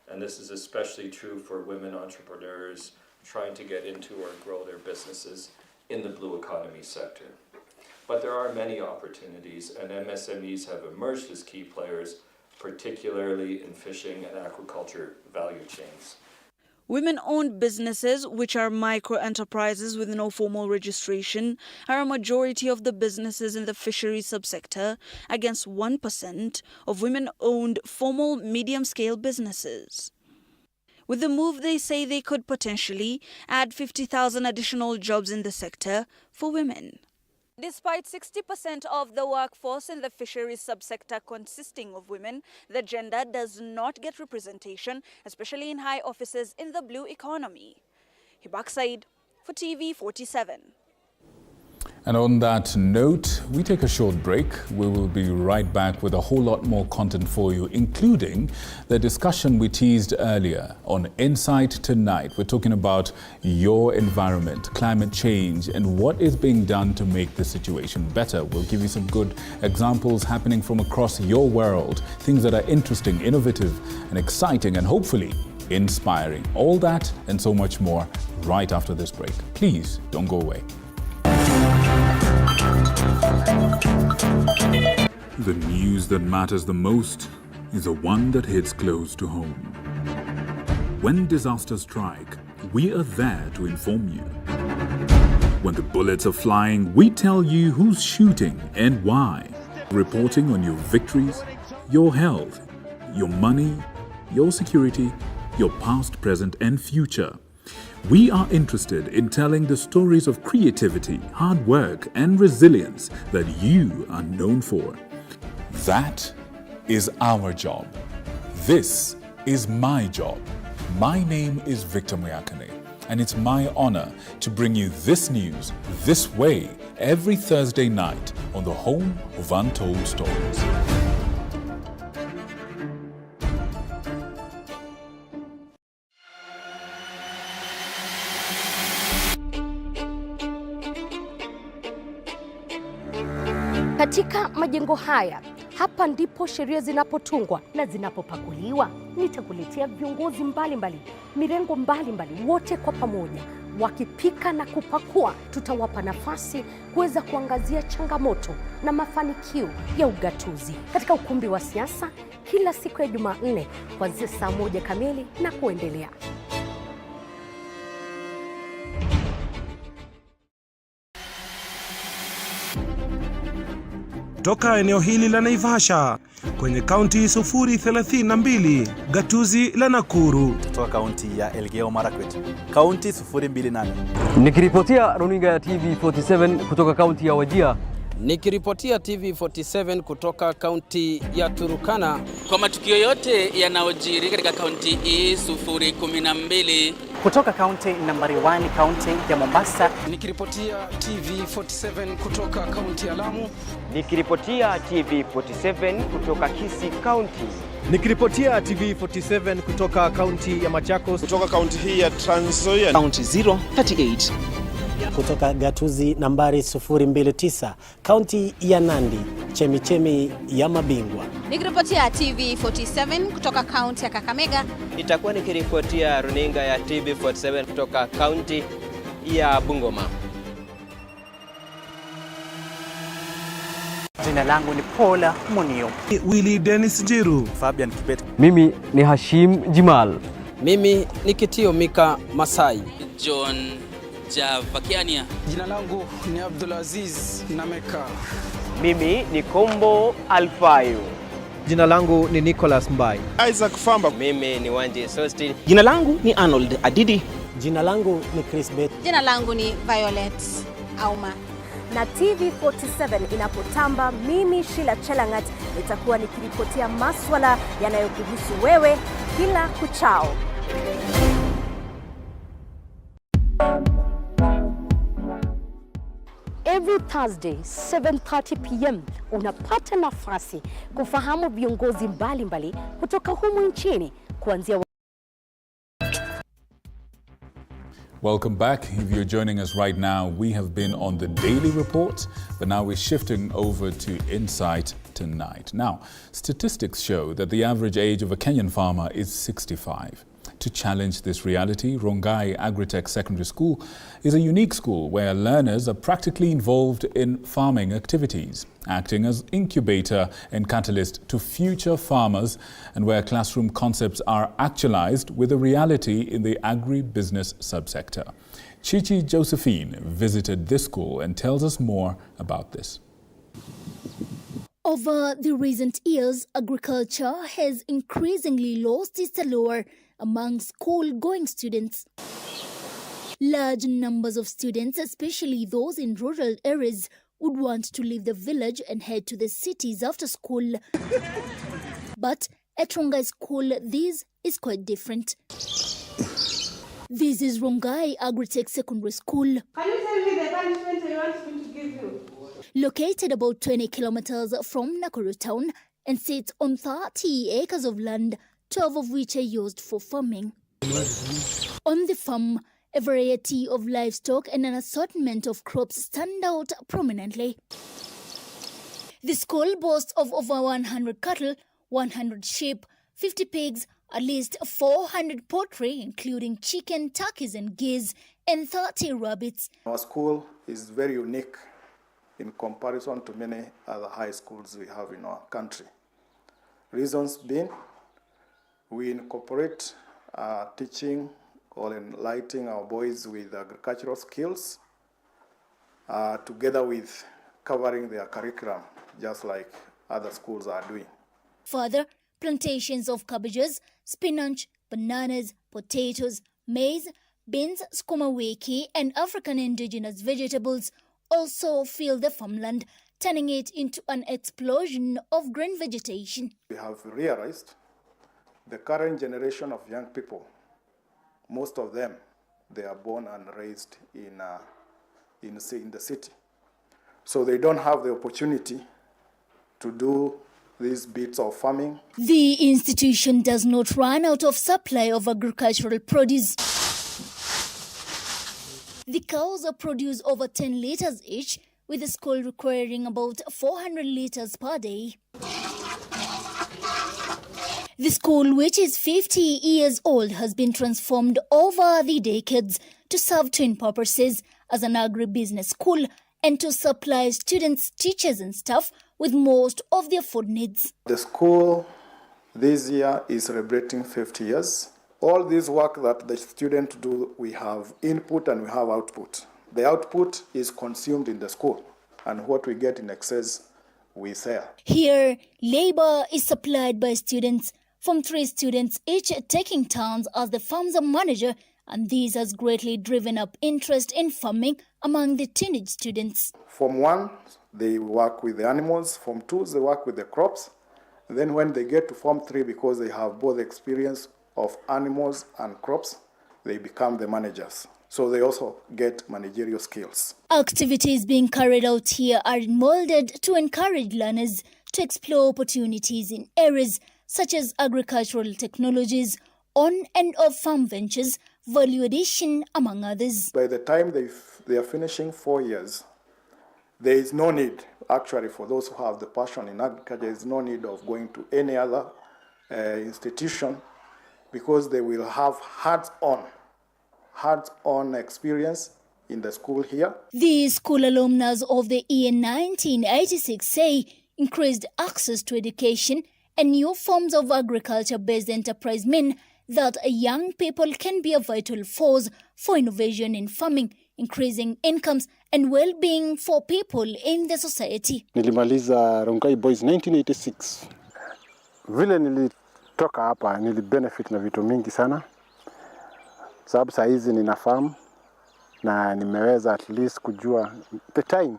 And this is especially true for women entrepreneurs trying to get into or grow their businesses in the blue economy sector. But there are many opportunities, and MSMEs have emerged as key players, particularly in fishing and aquaculture value chains. Women-owned businesses, which are micro-enterprises with no formal registration, are a majority of the businesses in the fisheries subsector, against 1% of women-owned formal medium-scale businesses. With the move, they say they could potentially add 50,000 additional jobs in the sector for women. Despite 60% of the workforce in the fisheries subsector consisting of women, the gender does not get representation, especially in high offices in the blue economy. Hibak Said for TV47. And on that note, we take a short break. We will be right back with a whole lot more content for you, including the discussion we teased earlier on Insight Tonight. We're talking about your environment, climate change, and what is being done to make the situation better. We'll give you some good examples happening from across your world, things that are interesting, innovative, and exciting, and hopefully inspiring. All that and so much more right after this break. Please don't go away. The news that matters the most is the one that hits close to home. When disasters strike, we are there to inform you. When the bullets are flying, we tell you who's shooting and why. Reporting on your victories, your health, your money, your security, your past, present, and future. We are interested in telling the stories of creativity, hard work, and resilience that you are known for. That is our job. This is my job. My name is Victor Muyakane, and it's my honor to bring you this news this way every Thursday night on the home of Untold Stories. Katika majengo haya, hapa ndipo sheria zinapotungwa na zinapopakuliwa. Nitakuletea viongozi mbalimbali, mirengo mbalimbali, wote kwa pamoja wakipika na kupakua. Tutawapa nafasi kuweza kuangazia changamoto na mafanikio ya ugatuzi katika ukumbi wa siasa kila siku ya Jumanne kuanzia saa 1 kamili na kuendelea. Toka eneo hili la Naivasha kwenye kaunti 032, gatuzi la Nakuru. Kutoka kaunti ya Elgeyo Marakwet, kaunti 028. Nikiripotia runinga ya TV47 kutoka kaunti ya Wajir. Nikiripotia TV47 kutoka kaunti ya Turukana. Kwa matukio yote yanayojiri katika kaunti hii 012. Kutoka kaunti nambari 1, kaunti ya Mombasa. Nikiripotia TV47 kutoka kaunti ya Lamu. Nikiripotia TV47 kutoka Kisii County. Nikiripotia TV47 kutoka kaunti ya Machakos. Kutoka kaunti hii ya Trans Nzoia. Kaunti 038. Kutoka gatuzi nambari 029, kaunti ya Nandi, chemichemi ya mabingwa. Nikiripotia TV47 kutoka kaunti ya Kakamega. Nitakuwa nikiripotia runinga ya TV47 kutoka kaunti ya Bungoma. Jina langu ni Paula Munio. Willy Dennis Jiru. Fabian Kibet. Mimi ni Hashim Jimal. Mimi ni Kitio Mika Masai. John Javakiania. Jina langu ni Abdulaziz Nameka. Mimi ni Kombo Alfayo. Jina langu ni Nicholas Mbai. Isaac Famba. Mimi ni Wanji Sosti. Jina langu ni Arnold Adidi. Jina langu ni Chris Bet. Jina langu ni Violet Auma. Na TV47 inapotamba, mimi Sheila Chelangat nitakuwa nikiripotia maswala yanayokuhusu wewe kila kuchao. Every Thursday 7:30 p.m. unapata nafasi kufahamu viongozi mbalimbali kutoka humu nchini kuanzia. Welcome back. If you're joining us right now, we have been on the Daily Report, but now we're shifting over to Insight Tonight. Now, statistics show that the average age of a Kenyan farmer is 65. To challenge this reality, Rongai Agri-tech Secondary School is a unique school where learners are practically involved in farming activities, acting as incubator and catalyst to future farmers, and where classroom concepts are actualized with a reality in the agri-business subsector. Chichi Josephine visited this school and tells us more about this. Over the recent years, agriculture has increasingly lost its allure among school-going students. Large numbers of students, especially those in rural areas, would want to leave the village and head to the cities after school. But at Rongai School, this is quite different. This is Rongai Agri-tech Secondary School. Can you tell me the punishment I want me to give you? Located about 20 kilometers from Nakuru town and sits on 30 acres of land, 12 of which are used for farming. On the farm, a variety of livestock and an assortment of crops stand out prominently. The school boasts of over 100 cattle, 100 sheep, 50 pigs, at least 400 poultry, including chicken, turkeys and geese, and 30 rabbits. Our school is very unique in comparison to many other high schools we have in our country. Reasons being, we incorporate teaching or enlightening our boys with agricultural skills together with covering their curriculum, just like other schools are doing. Further, plantations of cabbages, spinach, bananas, potatoes, maize, beans, sukuma wiki, and African indigenous vegetables also fill the farmland, turning it into an explosion of green vegetation. We have realized the current generation of young people, most of them, they are born and raised in the city. So they don't have the opportunity to do these bits of farming. The institution does not run out of supply of agricultural produce. The cows produce over 10 litres each, with the school requiring about 400 litres per day. The school, which is 50 years old, has been transformed over the decades to serve twin purposes as an agribusiness school and to supply students, teachers and staff with most of their food needs. The school this year is celebrating 50 years. All this work that the students do, we have input and we have output. The output is consumed in the school, and what we get in excess, we sell. Here, labor is supplied by students, from 3 students each taking turns as the farm's manager, and this has greatly driven up interest in farming among the teenage students. Form 1, they work with the animals. Form 2, they work with the crops. Then when they get to Form 3, because they have both experience of animals and crops, they become the managers. So they also get managerial skills. Activities being carried out here are molded to encourage learners to explore opportunities in areas such as agricultural technologies, on and off farm ventures, value addition, among others. By the time they are finishing 4 years, there is no need, actually, for those who have the passion in agriculture, there is no need of going to any other institution, because they will have hands-on experience in the school here. The school alumnus of the year 1986 say increased access to education and new forms of agriculture-based enterprise mean that young people can be a vital force for innovation in farming, increasing incomes and well-being for people in the society. Nilimaliza Rongai Boys 1986. Vile nilitoka hapa nilibenefit na vitu mingi sana. Sababu saa hizi nina farm na nimeweza at least kujua the time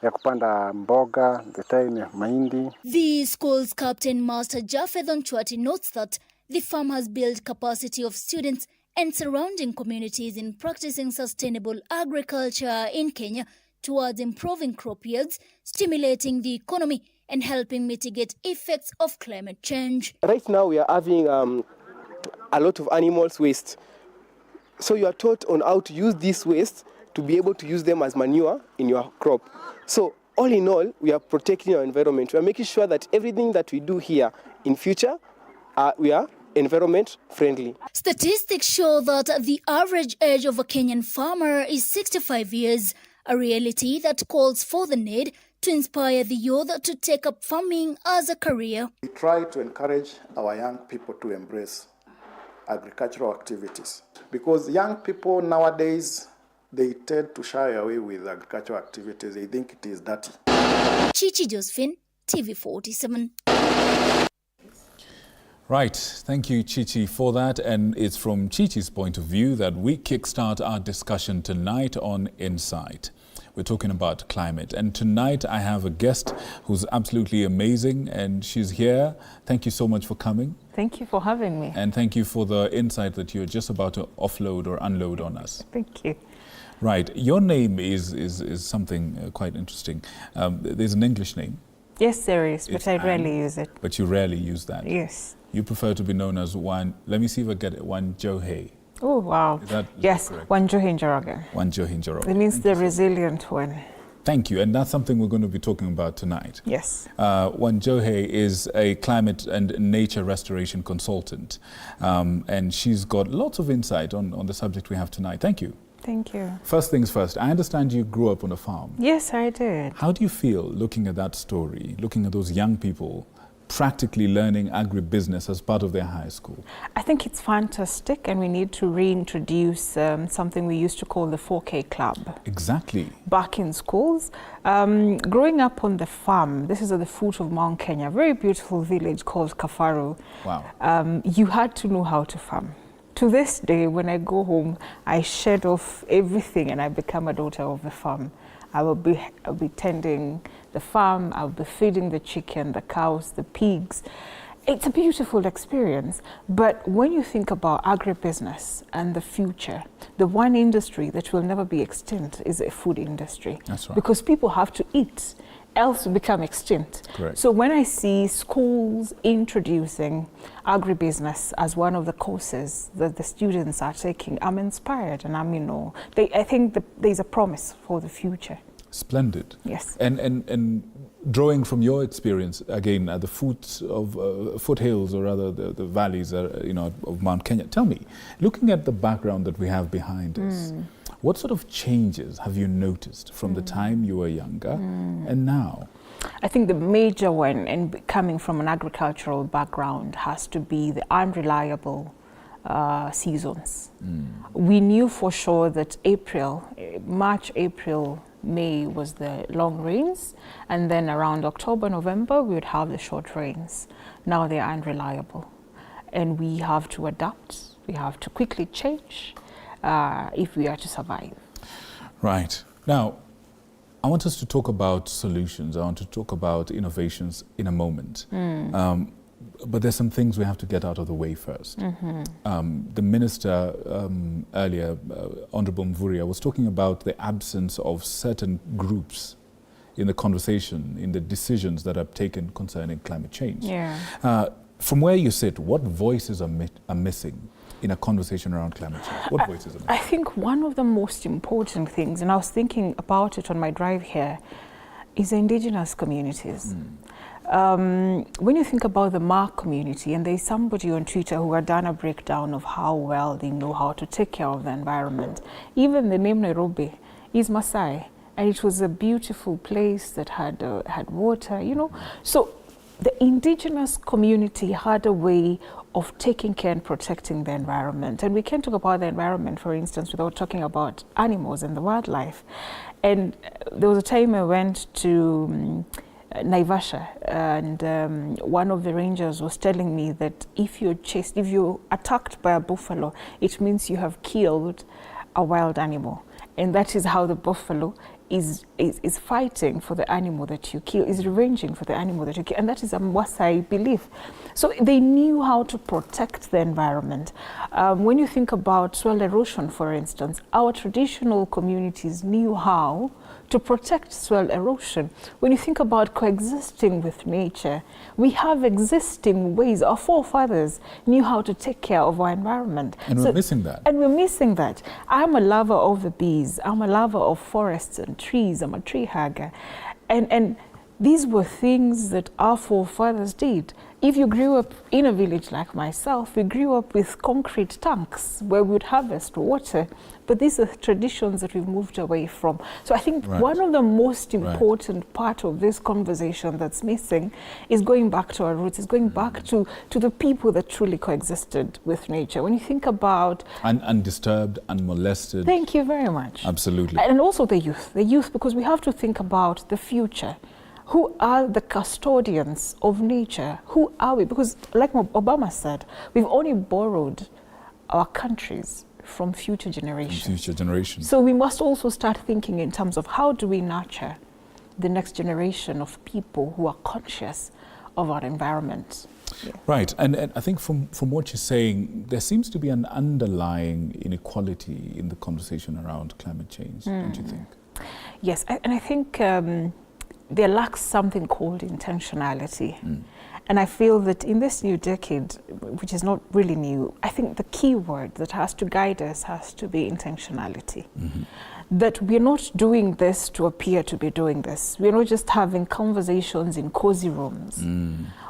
ya kupanda mboga, the time ya mahindi. The school's captain, Master Jafeth Onchwati, notes that the farm has built capacity of students and surrounding communities in practicing sustainable agriculture in Kenya towards improving crop yields, stimulating the economy and helping mitigate effects of climate change. Right now we are having a lot of animals waste. So you are taught on how to use this waste to be able to use them as manure in your crop. So all in all, we are protecting our environment. We are making sure that everything that we do here in future, we are environment friendly. Statistics show that the average age of a Kenyan farmer is 65 years, a reality that calls for the need to inspire the youth to take up farming as a career. We try to encourage our young people to embrace agricultural activities because young people nowadays, they tend to shy away with agricultural activities. They think it is dirty. Chichi Josephine, TV47. Right, thank you Chichi for that, and it's from Chichi's point of view that we kickstart our discussion tonight on Insight. We're talking about climate, and tonight I have a guest who's absolutely amazing, and she's here. Thank you so much for coming. Thank you for having me. And thank you for the insight that you're just about to offload or unload on us. Thank you. Right, your name is something quite interesting. There's an English name. Yes, there is, but I rarely use it. But you rarely use that? Yes. You prefer to be known as let me see if I get it, Wanjohi. Oh, wow. Yes, Wanjohi Njoroge. Wanjohi Njoroge. It means the resilient one. Thank you, and that's something we're going to be talking about tonight. Yes. Wanjohi is a climate and nature restoration consultant, and she's got lots of insight on the subject we have tonight. Thank you. Thank you. First things first, I understand you grew up on a farm. Yes, I did. How do you feel looking at that story, looking at those young people practically learning agribusiness as part of their high school? I think it's fantastic, and we need to reintroduce something we used to call the 4K Club. Exactly. Back in schools. Growing up on the farm, this is at the foot of Mount Kenya, a very beautiful village called Kafaru. Wow. You had to know how to farm. To this day, when I go home, I shed off everything and I become a daughter of the farm. I'll be tending the farm, I'll be feeding the chicken, the cows, the pigs. It's a beautiful experience. But when you think about agribusiness and the future, the one industry that will never be extinct is a food industry. That's right. Because people have to eat, else we become extinct. Correct. So when I see schools introducing agribusiness as one of the courses that the students are taking, I'm inspired, and I think there's a promise for the future. Splendid. Yes. And drawing from your experience, again, at the foothills, or rather the valleys, of Mount Kenya, tell me, looking at the background that we have behind us, what sort of changes have you noticed from the time you were younger and now? I think the major one, and coming from an agricultural background, has to be the unreliable seasons. We knew for sure that March, April, May was the long rains, and then around October, November, we would have the short rains. Now they are unreliable, and we have to adapt. We have to quickly change if we are to survive. Right. Now, I want us to talk about solutions. I want to talk about innovations in a moment. But there's some things we have to get out of the way first. The minister earlier, Honorable Mvurya, was talking about the absence of certain groups in the conversation, in the decisions that are taken concerning climate change. Yeah. From where you sit, what voices are missing in a conversation around climate change? What voices are missing? I think one of the most important things, and I was thinking about it on my drive here, is the indigenous communities. when you think about the Ma community, and there's somebody on Twitter who had done a breakdown of how well they know how to take care of the environment. Even the name Nairobi is Maasai, and it was a beautiful place that had water, you know. So the indigenous community had a way of taking care and protecting the environment. And we can't talk about the environment, for instance, without talking about animals and the wildlife. And there was a time I went to Naivasha, and one of the rangers was telling me that if you're attacked by a buffalo, it means you have killed a wild animal. And that is how the buffalo is fighting for the animal that you kill, is revenging for the animal that you kill. And that is a Maasai belief. So they knew how to protect the environment. When you think about soil erosion, for instance, our traditional communities knew how to protect soil erosion. When you think about coexisting with nature, we have existing ways. Our forefathers knew how to take care of our environment. And we're missing that. And we're missing that. I'm a lover of the bees. I'm a lover of forests and trees. I'm a tree hugger. And these were things that our forefathers did. If you grew up in a village like myself, we grew up with concrete tanks where we would harvest water. But these are traditions that we've moved away from. So I think one of the most important part of this conversation that's missing is going back to our roots, is going back to the people that truly coexisted with nature. When you think about... Undisturbed, unmolested. Thank you very much. Absolutely. And also the youth, because we have to think about the future. Who are the custodians of nature? Who are we? Because like Obama said, we've only borrowed our countries from future generations. Future generations. So we must also start thinking in terms of how do we nurture the next generation of people who are conscious of our environment. Yeah. Right, and I think from what you're saying, there seems to be an underlying inequality in the conversation around climate change, don't you think? Yes, and I think there lacks something called intentionality. And I feel that in this new decade, which is not really new, I think the key word that has to guide us has to be intentionality. That we're not doing this to appear to be doing this. We're not just having conversations in cozy rooms.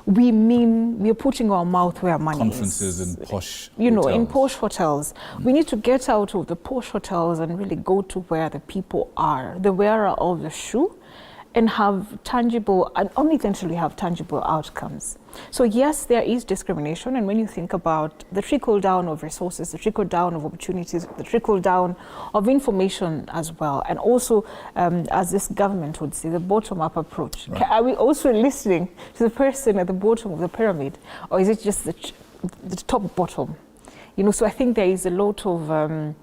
We mean we're putting our mouth where money Conferences is. in posh You know, hotels. in posh hotels. We need to get out of the posh hotels and really go to where the people are, the wearer of the shoe, and have tangible, and unintentionally have tangible outcomes. So yes, there is discrimination, and when you think about the trickle down of resources, the trickle down of opportunities, the trickle down of information as well, and also, as this government would say, the bottom-up approach. Are we also listening to the person at the bottom of the pyramid, or is it just the top bottom? You know, so I think there is a lot of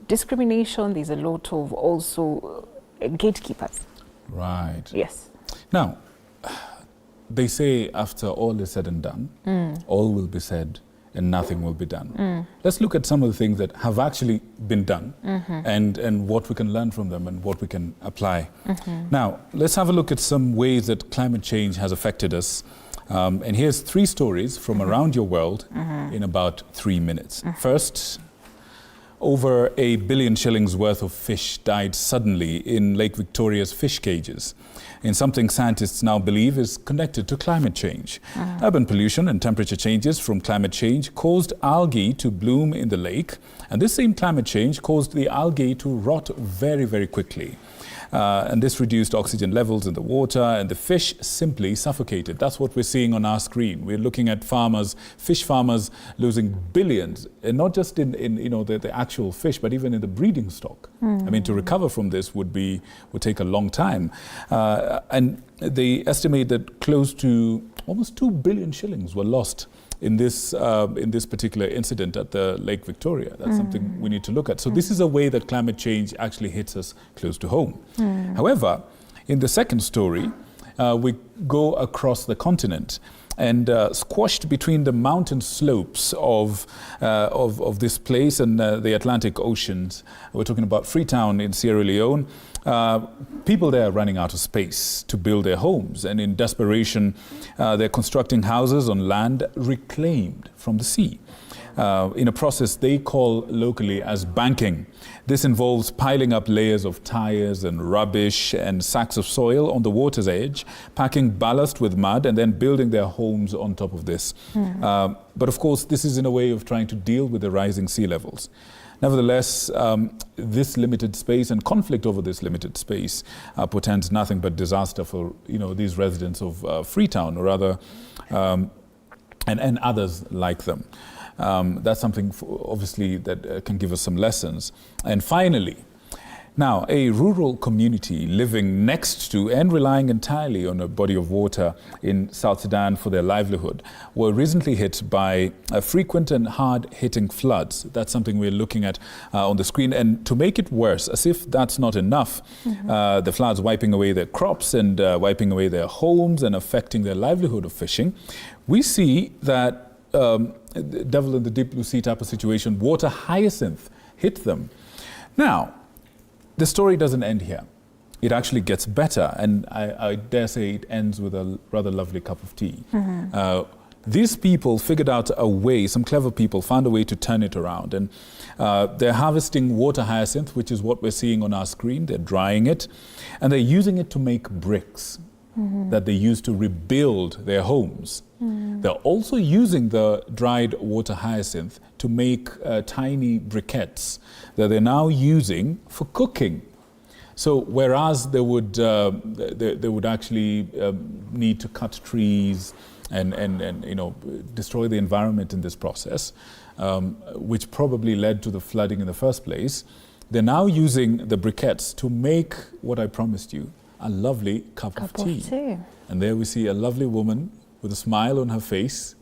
discrimination, there's a lot of also gatekeepers. Right. Yes. Now, they say after all is said and done, all will be said and nothing will be done. Let's look at some of the things that have actually been done and what we can learn from them and what we can apply. Now, let's have a look at some ways that climate change has affected us. And here's 3 stories from around your world in about 3 minutes. First, over 1 billion shillings worth of fish died suddenly in Lake Victoria's fish cages, in something scientists now believe is connected to climate change. Urban pollution and temperature changes from climate change caused algae to bloom in the lake, and this same climate change caused the algae to rot very, very quickly. And this reduced oxygen levels in the water, and the fish simply suffocated. That's what we're seeing on our screen. We're looking at farmers, fish farmers losing billions, and not just in you know the actual fish, but even in the breeding stock. I mean, to recover from this would take a long time. And they estimate that close to almost 2 billion shillings were lost in this particular incident at the Lake Victoria. That's something we need to look at. So this is a way that climate change actually hits us close to home. However, in the second story, we go across the continent and squashed between the mountain slopes of this place and the Atlantic Oceans. We're talking about Freetown in Sierra Leone. People there are running out of space to build their homes, and in desperation, they're constructing houses on land reclaimed from the sea. in a process they call locally as banking. This involves piling up layers of tires and rubbish and sacks of soil on the water's edge, packing ballast with mud, and then building their homes on top of this. But of course, this is in a way of trying to deal with the rising sea levels. Nevertheless, this limited space and conflict over this limited space portends nothing but disaster for these residents of Freetown, or rather, and others like them. That's something obviously that can give us some lessons. And finally, now, a rural community living next to and relying entirely on a body of water in South Sudan for their livelihood were recently hit by frequent and hard-hitting floods. That's something we're looking at on the screen. And to make it worse, as if that's not enough, the floods wiping away their crops and wiping away their homes and affecting their livelihood of fishing, we see that the devil in the deep blue sea type of situation, water hyacinth hit them. Now, the story doesn't end here. It actually gets better, and I dare say it ends with a rather lovely cup of tea. These people figured out a way, some clever people found a way to turn it around, and they're harvesting water hyacinth, which is what we're seeing on our screen. They're drying it, and they're using it to make bricks that they use to rebuild their homes. They're also using the dried water hyacinth to make tiny briquettes that they're now using for cooking. So whereas they would actually need to cut trees and destroy the environment in this process, which probably led to the flooding in the first place, they're now using the briquettes to make what I promised you, a lovely cup of tea. And there we see a lovely woman with a smile on her face,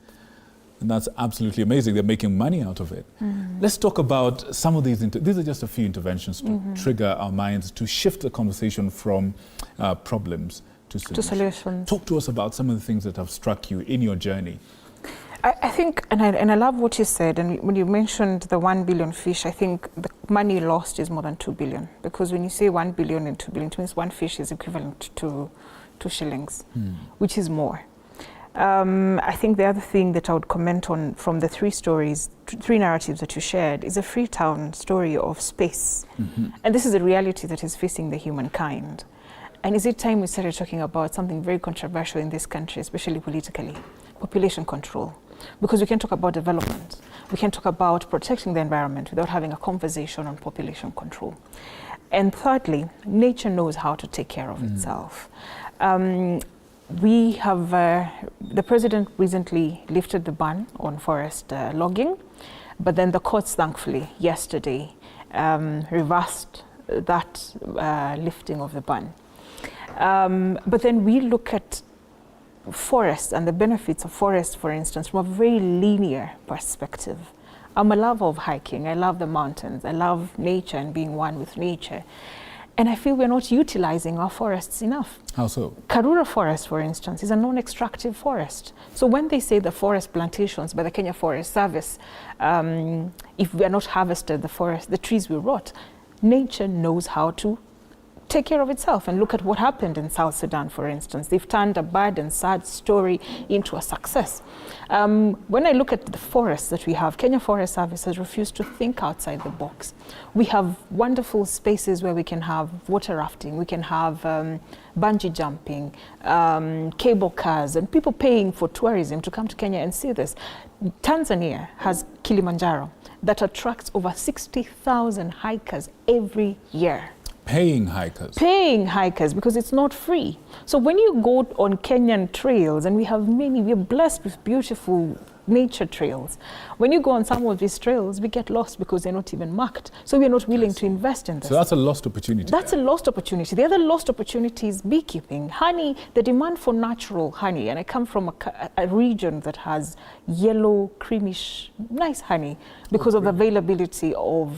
and that's absolutely amazing. They're making money out of it. Let's talk about some of these. These are just a few interventions to trigger our minds, to shift the conversation from problems to solutions. Talk to us about some of the things that have struck you in your journey. I think, and I love what you said, and when you mentioned the 1 billion fish, I think the money lost is more than 2 billion, because when you say 1 billion and 2 billion, it means one fish is equivalent to 2 shillings, which is more. I think the other thing that I would comment on from the three narratives that you shared is a Freetown story of space. And this is a reality that is facing the humankind. And is it time we started talking about something very controversial in this country, especially politically, population control? Because we can talk about development, we can talk about protecting the environment without having a conversation on population control. And thirdly, nature knows how to take care of itself. We have, the president recently lifted the ban on forest logging, but then the courts, thankfully, yesterday reversed that lifting of the ban. But then we look at forests and the benefits of forests, for instance, from a very linear perspective. I'm a lover of hiking. I love the mountains. I love nature and being one with nature. And I feel we're not utilizing our forests enough. How so? Karura Forest, for instance, is a non-extractive forest. So when they say the forest plantations by the Kenya Forest Service, if we are not harvested the trees will rot. Nature knows how to take care of itself, and look at what happened in South Sudan, for instance. They've turned a bad and sad story into a success. When I look at the forests that we have, Kenya Forest Service has refused to think outside the box. We have wonderful spaces where we can have water rafting, we can have bungee jumping, cable cars, and people paying for tourism to come to Kenya and see this. Tanzania has Kilimanjaro that attracts over 60,000 hikers every year. Paying hikers? Paying hikers, because it's not free. So when you go on Kenyan trails, and we have many, we're blessed with beautiful nature trails. When you go on some of these trails, we get lost because they're not even marked. So we're not willing to invest in this. So that's a lost opportunity. That's a lost opportunity. The other lost opportunity is beekeeping. Honey, the demand for natural honey, and I come from a region that has yellow, creamish, nice honey because of availability of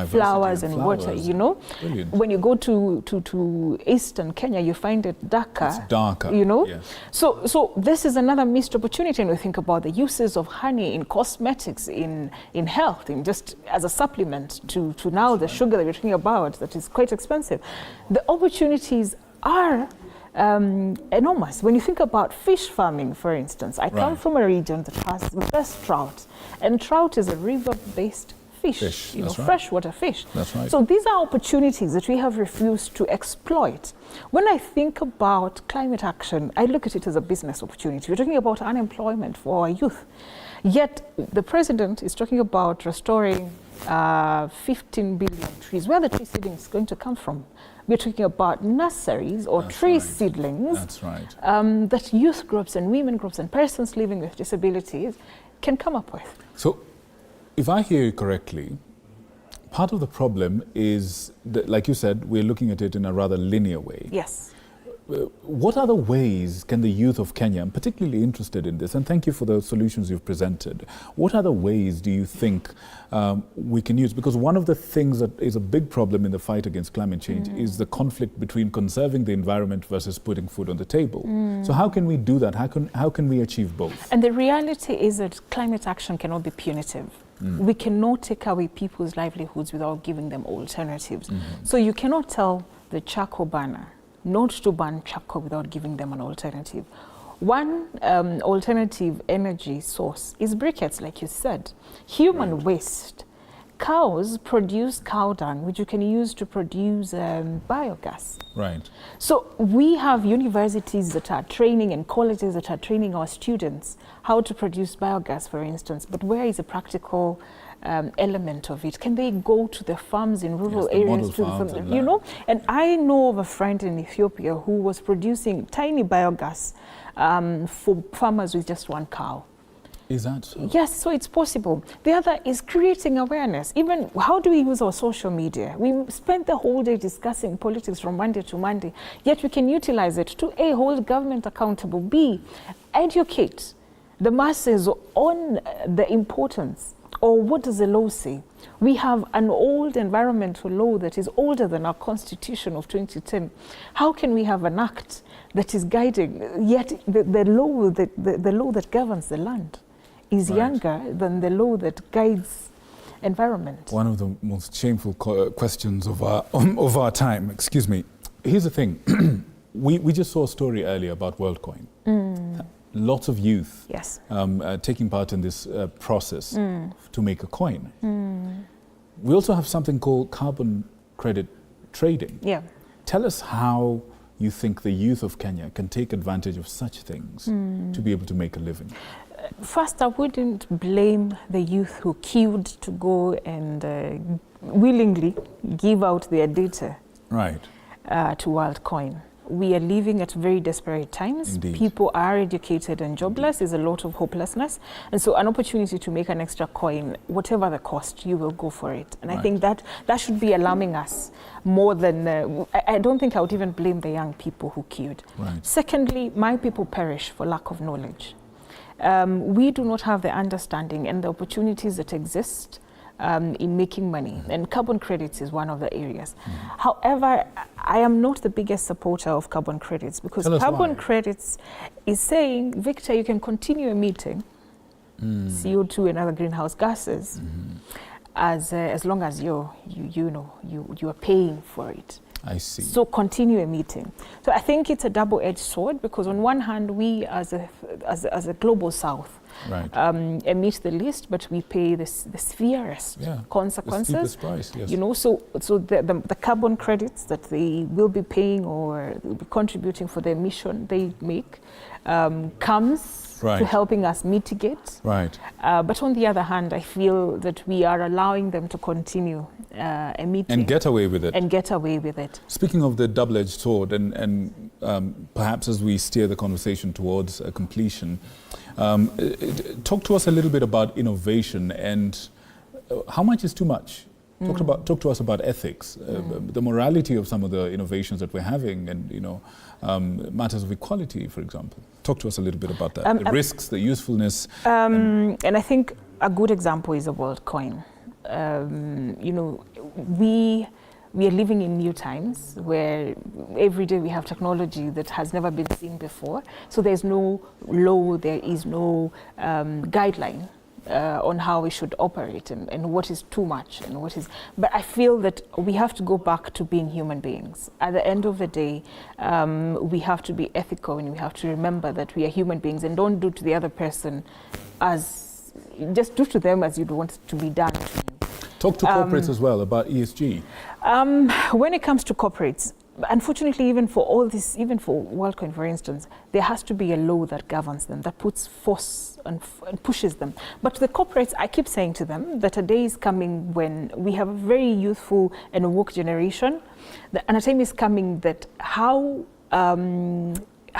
flowers and water, you know. Brilliant. When you go to eastern Kenya, you find it darker. It's darker, you know. Yes. So this is another missed opportunity when we think about the uses of honey in cosmetics, in health, in just as a supplement to now the sugar that we're talking about that is quite expensive. The opportunities are enormous. When you think about fish farming, for instance, I come from a region that has the best trout, and trout is a river-based fish, you know, freshwater fish. That's right. So these are opportunities that we have refused to exploit. When I think about climate action, I look at it as a business opportunity. We're talking about unemployment for our youth. Yet the president is talking about restoring 15 billion trees. Where are the tree seedlings going to come from? We're talking about nurseries or tree seedlings. That's right. That youth groups and women groups and persons living with disabilities can come up with. So, if I hear you correctly, part of the problem is that, like you said, we're looking at it in a rather linear way. Yes. What other ways can the youth of Kenya, I'm particularly interested in this, and thank you for the solutions you've presented. What other ways do you think we can use? Because one of the things that is a big problem in the fight against climate change is the conflict between conserving the environment versus putting food on the table. So how can we do that? How can we achieve both? And the reality is that climate action cannot be punitive. We cannot take away people's livelihoods without giving them alternatives. So you cannot tell the charcoal burner not to burn charcoal without giving them an alternative. One alternative energy source is briquettes, like you said. Human waste. Cows produce cow dung, which you can use to produce biogas. Right. So we have universities that are training and colleges that are training our students how to produce biogas, for instance. But where is the practical element of it? Can they go to the farms in rural areas, you know? And I know of a friend in Ethiopia who was producing tiny biogas for farmers with just one cow. Is that so? Yes, so it's possible. The other is creating awareness. Even how do we use our social media? We spend the whole day discussing politics from Monday to Monday, yet we can utilize it to A, hold government accountable, B, educate the masses on the importance. Or what does the law say? We have an old environmental law that is older than our Constitution of 2010. How can we have an act that is guiding, yet the law that governs the land is younger than the law that guides environment? One of the most shameful questions of our time, excuse me. Here's the thing, we just saw a story earlier about Worldcoin. Lots of youth taking part in this process to make a coin. We also have something called carbon credit trading. Yeah. Tell us how you think the youth of Kenya can take advantage of such things to be able to make a living. First, I wouldn't blame the youth who queued to go and willingly give out their data to Worldcoin. We are living at very desperate times. Indeed. People are educated and jobless. There's a lot of hopelessness. And so an opportunity to make an extra coin, whatever the cost, you will go for it. And I think that should be alarming us more than, I don't think I would even blame the young people who queued. Secondly, my people perish for lack of knowledge. We do not have the understanding and the opportunities that exist in making money, and carbon credits is one of the areas. However, I am not the biggest supporter of carbon credits because carbon credits is saying, Victor, you can continue emitting CO2 and other greenhouse gases as long as you are paying for it. I see. So continue emitting. So I think it's a double-edged sword because on one hand, we as a global South emit the least, but we pay the severest consequences. The steepest price, yes. You know, so the carbon credits that they will be paying or will be contributing for the emission they make comes to helping us mitigate. But on the other hand, I feel that we are allowing them to continue emitting. And get away with it. And get away with it. Speaking of the double-edged sword, and perhaps as we steer the conversation towards completion, talk to us a little bit about innovation and how much is too much? Talk to us about ethics, the morality of some of the innovations that we're having, and matters of equality, for example. Talk to us a little bit about that. The risks, the usefulness. And I think a good example is a Worldcoin. We are living in new times where every day we have technology that has never been seen before. So there's no law, there is no guideline on how we should operate and what is too much and what is. But I feel that we have to go back to being human beings. At the end of the day, we have to be ethical, and we have to remember that we are human beings, and don't do to the other person just do to them as you'd want to be done to you. Talk to corporates as well about ESG. When it comes to corporates, unfortunately, even for all this, even for Worldcoin, for instance, there has to be a law that governs them, that puts force and pushes them. But the corporates, I keep saying to them that a day is coming when we have a very youthful and woke generation, and a time is coming that how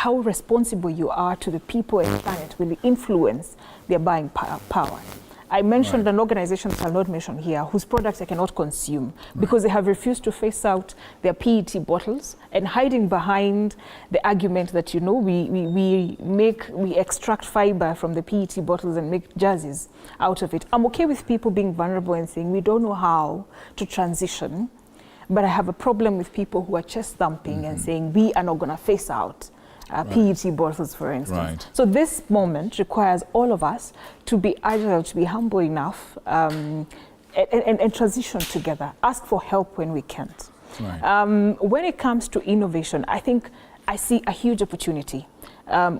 responsible you are to the people and planet will influence their buying power. I mentioned an organization that I'll not mention here, whose products I cannot consume because they have refused to phase out their PET bottles and hiding behind the argument that, you know, we extract fiber from the PET bottles and make jerseys out of it. I'm okay with people being vulnerable and saying we don't know how to transition, but I have a problem with people who are chest thumping and saying we are not going to phase out PET bottles, for instance. So this moment requires all of us to be agile, to be humble enough and transition together, ask for help when we can't. When it comes to innovation, I think I see a huge opportunity.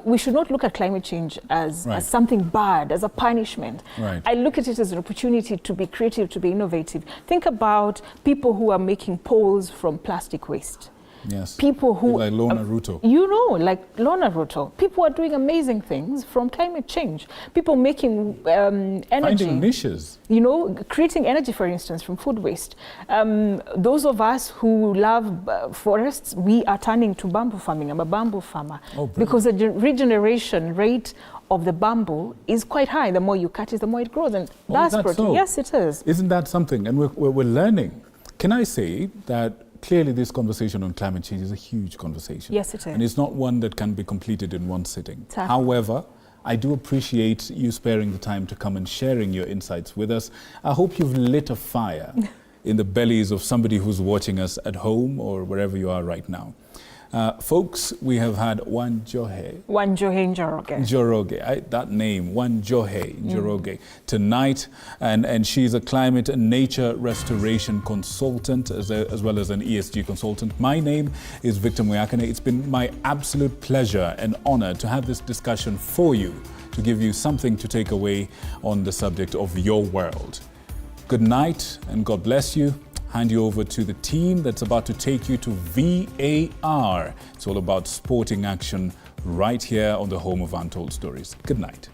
We should not look at climate change as something bad, as a punishment. I look at it as an opportunity to be creative, to be innovative. Think about people who are making poles from plastic waste. Yes. People who like Lorna Ruto. You know, like Lorna Ruto. People are doing amazing things from climate change. People making energy. Finding niches. You know, creating energy, for instance, from food waste. Those of us who love forests, we are turning to bamboo farming. I'm a bamboo farmer. Because the regeneration rate of the bamboo is quite high. The more you cut it, the more it grows. And that's protein. Yes, it is. Isn't that something? And we're learning. Can I say that clearly this conversation on climate change is a huge conversation. Yes, it is. And it's not one that can be completed in one sitting. However, I do appreciate you sparing the time to come and sharing your insights with us. I hope you've lit a fire in the bellies of somebody who's watching us at home or wherever you are right now. Folks, we have had Wanjohe Njoroge, that name, Wanjohe Njoroge, tonight, and she's a climate and nature restoration consultant as well as an ESG consultant. My name is Victor Moyakane. It's been my absolute pleasure and honor to have this discussion for you, to give you something to take away on the subject of your world. Good night and God bless you. Hand you over to the team that's about to take you to VAR. It's all about sporting action right here on the home of Untold Stories. Good night.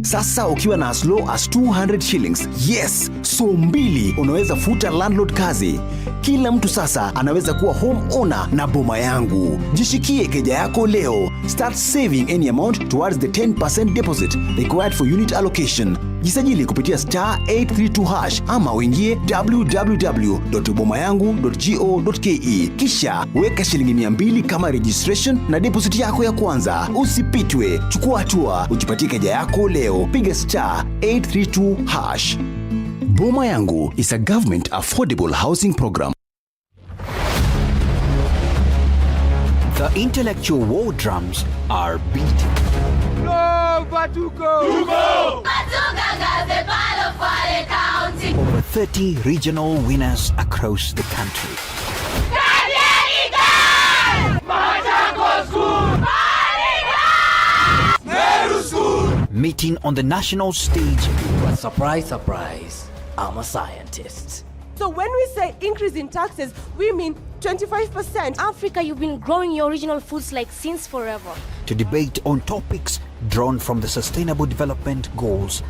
Sasa ukiwa na as low as 200 shillings, yes, so mbili unaweza futa landlord kazi. Kila mtu sasa anaweza kuwa home owner na boma yangu. Jishikie keja yako leo. Start saving any amount towards the 10% deposit required for unit allocation. Jisajili kupitia *832# ama uingie www.bomayangu.go.ke. Kisha weka shilingi 200 kama registration na deposit yako ya kwanza. Usipitwe, chukua hatua, ujipatie keja yako leo. Piga *832#. Boma Yangu is a government affordable housing program. The intellectual war drums are beating. No, Batuko! Tuko! Batuka Gazebalo Fale County! Over 30 regional winners across the country. Meeting on the national stage. But surprise, surprise, I'm a scientist. So when we say increase in taxes, we mean 25%. Africa, you've been growing your original foods like since forever. To debate on topics drawn from the Sustainable Development Goals